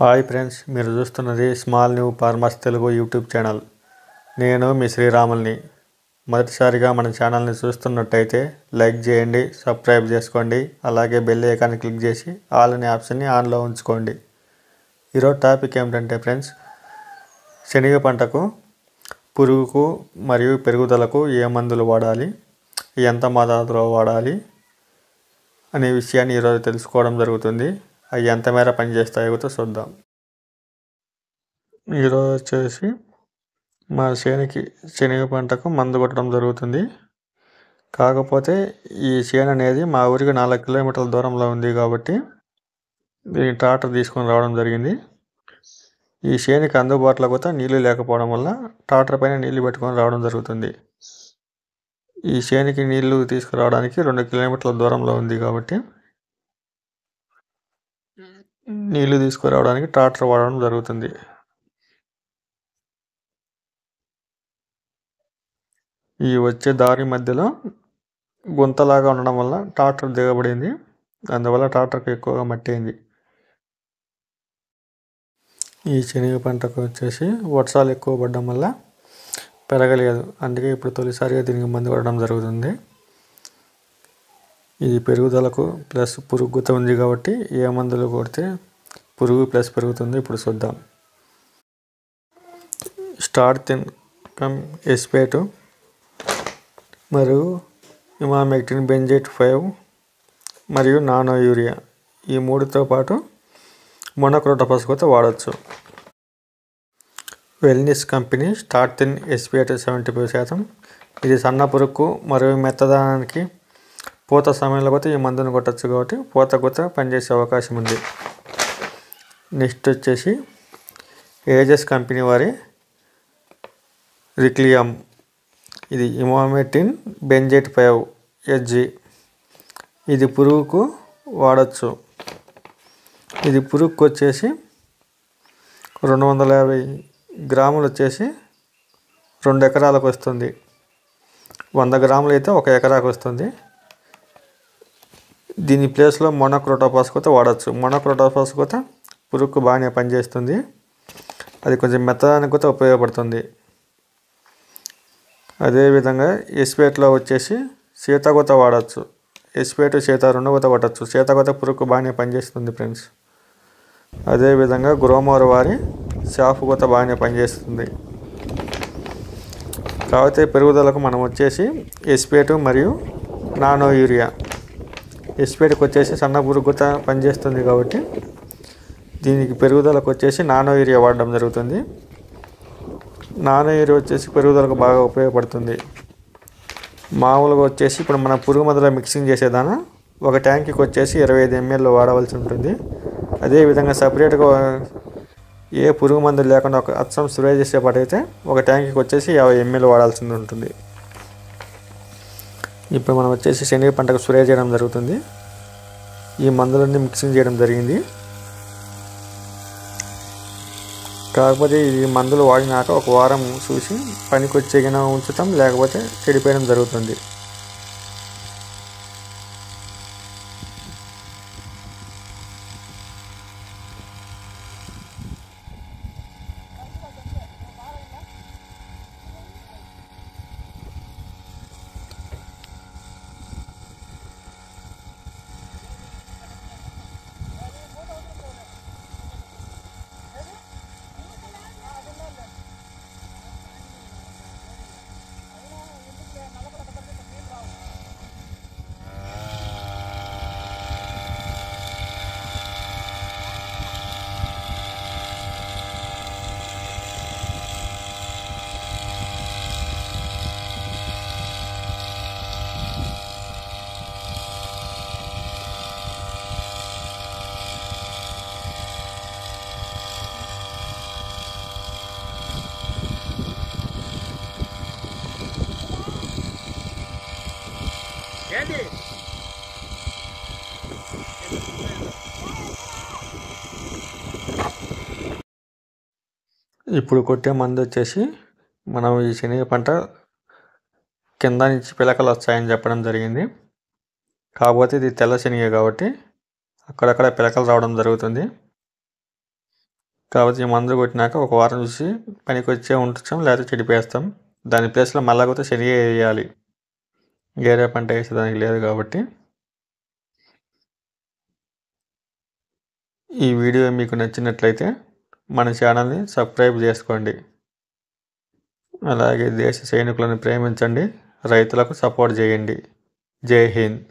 Hi friends, మీరు చూస్తున్నది small new farmers Telugu YouTube channel. నేను మీ శ్రీరాముల్ని. మొదటిసారిగా మన ఛానల్ని చూస్తున్నట్టయితే లైక్ చేయండి, సబ్స్క్రైబ్ చేసుకోండి, అలాగే బెల్ ఐకాన్ని క్లిక్ చేసి ఆల్ అనే ఆప్షన్ని ఆన్లో ఉంచుకోండి. ఈరోజు టాపిక్ ఏమిటంటే ఫ్రెండ్స్, శనగ పంటకు పురుగుకు మరియు పెరుగుదలకు ఏ మందులు వాడాలి, ఎంత మోతాదులో వాడాలి అనే విషయాన్ని ఈరోజు తెలుసుకోవడం జరుగుతుంది. అవి ఎంత మేర పనిచేస్తాయో చూద్దాం. ఈరోజు వచ్చేసి మా శనగ పంటకు మందు కొట్టడం జరుగుతుంది. కాకపోతే ఈ చేను అనేది మా ఊరికి 4 కిలోమీటర్ల దూరంలో ఉంది కాబట్టి దీని ట్రాక్టర్ తీసుకొని రావడం జరిగింది. ఈ చేనుకి అందుబాటులో కూడా నీళ్లు లేకపోవడం వల్ల ట్రాక్టర్ పైన నీళ్లు పెట్టుకొని రావడం జరుగుతుంది. ఈ చేనుకి నీళ్లు తీసుకురావడానికి 2 కిలోమీటర్ల దూరంలో ఉంది కాబట్టి నీళ్లు తీసుకురావడానికి ట్రాక్టర్ వాడడం జరుగుతుంది. ఈ వచ్చే దారి మధ్యలో గుంతలాగా ఉండడం వల్ల ట్రాక్టర్ దిగబడింది. అందువల్ల ట్రాక్టర్కి ఎక్కువగా మట్టి అయింది. ఈ శనగ పంటకు వచ్చేసి వర్షాలు ఎక్కువ పడడం వల్ల పెరగలేదు. అందుకే ఇప్పుడు తొలిసారిగా దీనికి మందు కొట్టడం జరుగుతుంది. ఇది పెరుగుదలకు ప్లస్ పురుగుతో ఉంది కాబట్టి ఏ మందులు కొడితే పురుగు ప్లస్ పెరుగుతుంది ఇప్పుడు చూద్దాం. స్టార్టిన్ ఎస్పేటు మరియు ఇమామెక్టిన్ బెంజైట్ 5 మరియు నానో యూరియా, ఈ మూడుతో పాటు మొనోక్రోటోఫాస్ కూడా వాడచ్చు. వెల్నిస్ కంపెనీ స్టార్టిన్ ఎస్పేట్ 75%. ఇది సన్న పురుగుకు మరియు మెత్తదనానికి పూత సమయంలో కూడా ఈ మందును కొట్టచ్చు కాబట్టి పూత కూడా పనిచేసే అవకాశం ఉంది. నెక్స్ట్ వచ్చేసి ఏజెస్ కంపెనీ వారి రిక్లియం, ఇది ఇమామెక్టిన్ బెంజైట్ 5 SG. ఇది పురుగుకు వాడచ్చు. ఇది పురుగుకు వచ్చేసి 250 గ్రాములు వచ్చేసి 2 ఎకరాలకు వస్తుంది. 100 గ్రాములు అయితే 1 ఎకరాకు వస్తుంది. దీని ప్లేస్లో మొనోక్రోటోఫాస్ కూడా వాడచ్చు. మొనోక్రోటోఫాస్ కూడా పురుగుకు బాగానే పనిచేస్తుంది. అది కొంచెం మెత్తదానికి కూడా ఉపయోగపడుతుంది. అదేవిధంగా ఎస్పేట్లో వచ్చేసి సీతకోత వాడచ్చు. ఎస్పేటు సీత 2 కూడా కొట్టచ్చు. సీతకోత పురుగుకు బాగానే పనిచేస్తుంది ఫ్రెండ్స్. అదేవిధంగా గ్రోమోర్ వారి షాఫ్ కూడా బాగానే పనిచేస్తుంది. కాకపోతే పెరుగుదలకు మనం వచ్చేసి ఎస్పేటు మరియు నానో యూరియా. ఎస్పేట్కి వచ్చేసి సన్న పురుగు కూడా పనిచేస్తుంది కాబట్టి దీనికి పెరుగుదలకు వచ్చేసి నానో యూరియా వాడడం జరుగుతుంది. నానో యూరియా వచ్చేసి పెరుగుదలకు బాగా ఉపయోగపడుతుంది. మామూలుగా వచ్చేసి ఇప్పుడు మన పురుగు మందులో మిక్సింగ్ చేసేదాన ఒక ట్యాంక్కి వచ్చేసి 25 ml వాడవలసి ఉంటుంది. అదేవిధంగా సపరేట్గా ఏ పురుగు మందులు లేకుండా ఒక అచ్చం స్ప్రే చేసేపాటైతే ఒక ట్యాంక్కి వచ్చేసి 50 ml వాడాల్సి ఉంటుంది. ఇప్పుడు మనం వచ్చేసి శనగ పంటకు స్ప్రే చేయడం జరుగుతుంది. ఈ మందులన్నీ మిక్సింగ్ చేయడం జరిగింది. కాకపోతే ఈ మందులు వాడినాక ఒక వారం చూసి పనికి వచ్చేగిన ఉంచుతాం, లేకపోతే చెడిపోయడం జరుగుతుంది. ఇప్పుడు కొట్టే మందు వచ్చేసి మనం ఈ శనగ పంట కింద నుంచి పిలకలు వస్తాయని చెప్పడం జరిగింది. కాకపోతే ఇది తెల్ల శనగ కాబట్టి అక్కడక్కడ పిలకలు రావడం జరుగుతుంది. కాబట్టి ఈ మందులు కొట్టినాక ఒక వారం చూసి పనికి వచ్చే ఉంచాం, లేకపోతే చెడిపేస్తాం. దాని ప్లేస్లో మళ్ళా కొత్త శనగ వేయాలి. వేరే పంట వేసేదానికి లేదు కాబట్టి. ఈ వీడియో మీకు నచ్చినట్లయితే మన ఛానల్ని సబ్స్క్రైబ్ చేసుకోండి. అలాగే దేశ సైనికులను ప్రేమించండి, రైతులకు సపోర్ట్ చేయండి. జై హింద్.